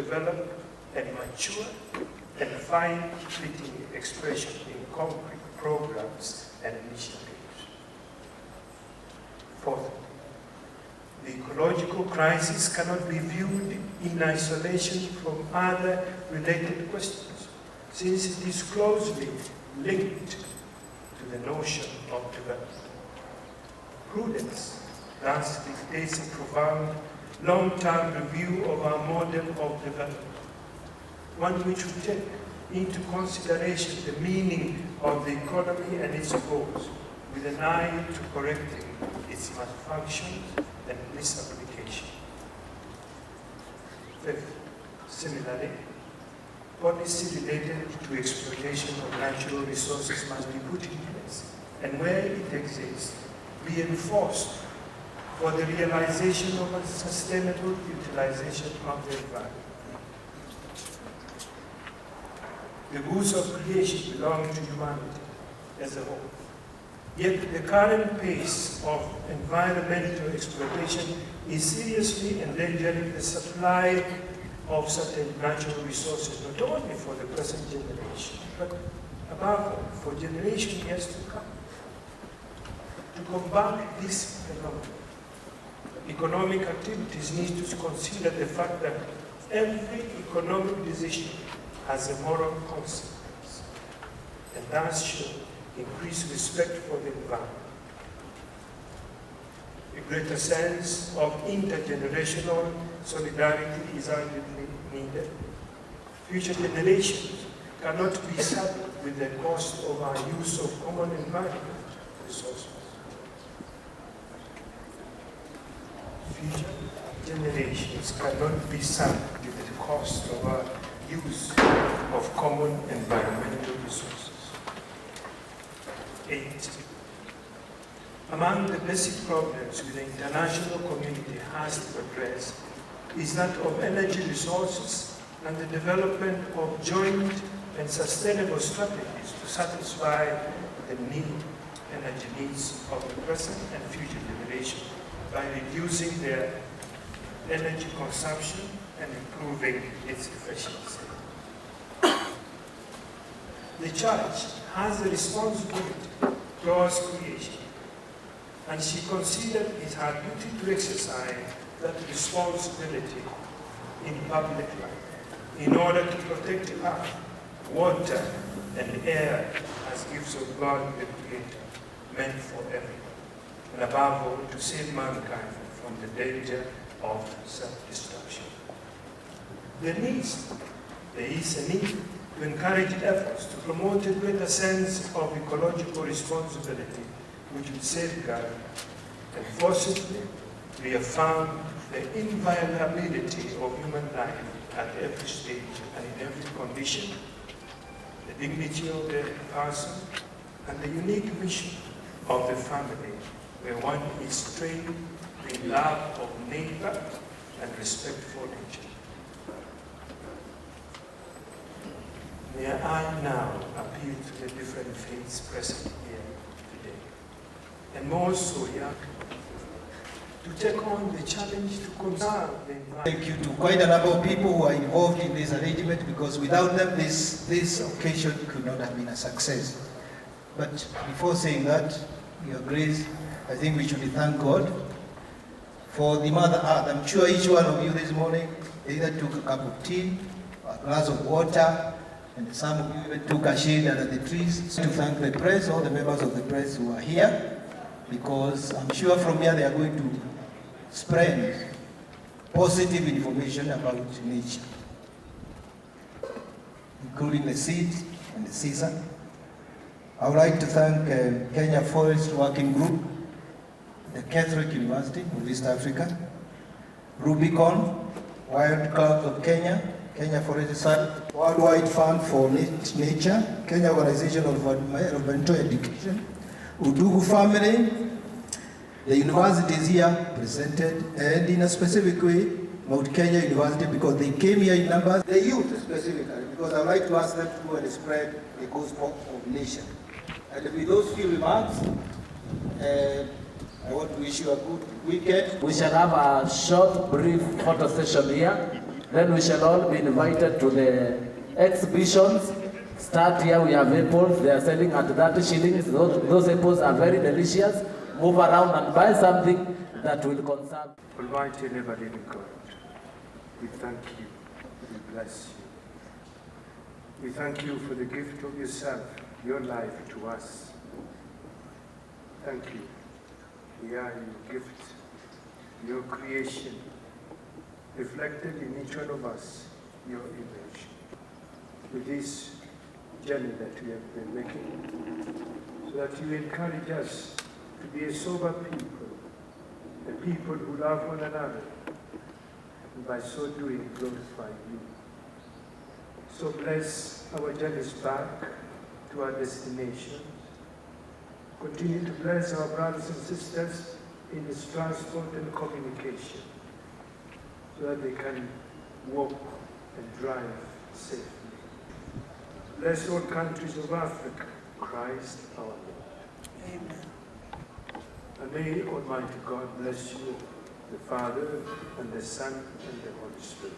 develop and mature and find fitting expression in concrete programs and initiatives. Fourth, the ecological crisis cannot be viewed in isolation from other related questions, since it is closely linked to the notion of development. Prudence thus dictates a profound long-term review of our model of development, one which will take into consideration the meaning of the economy and its goals, with an eye to correcting its malfunctions and misapplication. Fifth, similarly, policy related to exploitation of natural resources must be put in place, and where it exists, be enforced for the realization of a sustainable utilization of the environment. The goods of creation belong to humanity as a whole. Yet the current pace of environmental exploitation is seriously endangering the supply of certain natural resources, not only for the present generation, but above all, for generations yet to come. To combat this phenomenon, economic activities need to consider the fact that every economic decision has a moral consequence, and thus should increase respect for the environment. A greater sense of intergenerational solidarity is urgently needed. Future generations cannot be saddled with the cost of our use of common environment resources. Future generations cannot be saddled with the cost of our use of common environmental resources. 8. Among the basic problems the international community has to address is that of energy resources and the development of joint and sustainable strategies to satisfy the energy needs of the present and future generations by reducing their energy consumption and improving its efficiency. The Church has a responsibility towards creation, and she considered it her duty to exercise that responsibility in public life in order to protect the earth, water, and air as gifts of God the Creator, meant for everyone, and above all, to save mankind from the danger of self-destruction. There is a need to encourage efforts to promote a greater sense of ecological responsibility, which would safeguard and forcibly reaffirm the inviolability of human life at every stage and in every condition, the dignity of the person, and the unique mission of the family, where one is trained in love of neighbor and respect for nature. May I now appeal to the different faiths present here today, and more so young, to take on the challenge to conserve the environment. Thank you to quite a number of people who are involved in this arrangement, because without them this occasion could not have been a success. But before saying that, Your Grace, I think we should thank God for the Mother Earth. I'm sure each one of you this morning either took a cup of tea, or a glass of water, and some of you even took a shade under the trees. To thank the press, all the members of the press who are here, because I'm sure from here they are going to spread positive information about nature, including the seed and the season. I would like to thank Kenya Forest Working Group, the Catholic University of East Africa, Rubicon, Wild Clouds of Kenya, Kenya Forest Service, Worldwide Fund for Nature, Kenya Organization of Environmental Education, Udugu Family, the universities here presented, and in a specific way, Mount Kenya University, because they came here in numbers, the youth specifically, because I would like to ask them to go and spread the gospel of nation. And with those few remarks, I want to wish you a good weekend. We shall have a short, brief photo session here. Then we shall all be invited to the exhibitions. Start here, we have apples, they are selling at 30 shillings. Those apples are very delicious. Move around and buy something that will conserve. Almighty and ever-living God, we thank you, we bless you. We thank you for the gift of yourself, your life to us. Thank you. We are your gift, your creation, reflected in each one of us, your image. With this journey that we have been making, so that you encourage us to be a sober people, a people who love one another, and by so doing glorify you. So bless our journeys back to our destination. Continue to bless our brothers and sisters in this transport and communication, so that they can walk and drive safely. Bless all countries of Africa, Christ our Lord. Amen. And may Almighty God bless you, the Father, and the Son, and the Holy Spirit.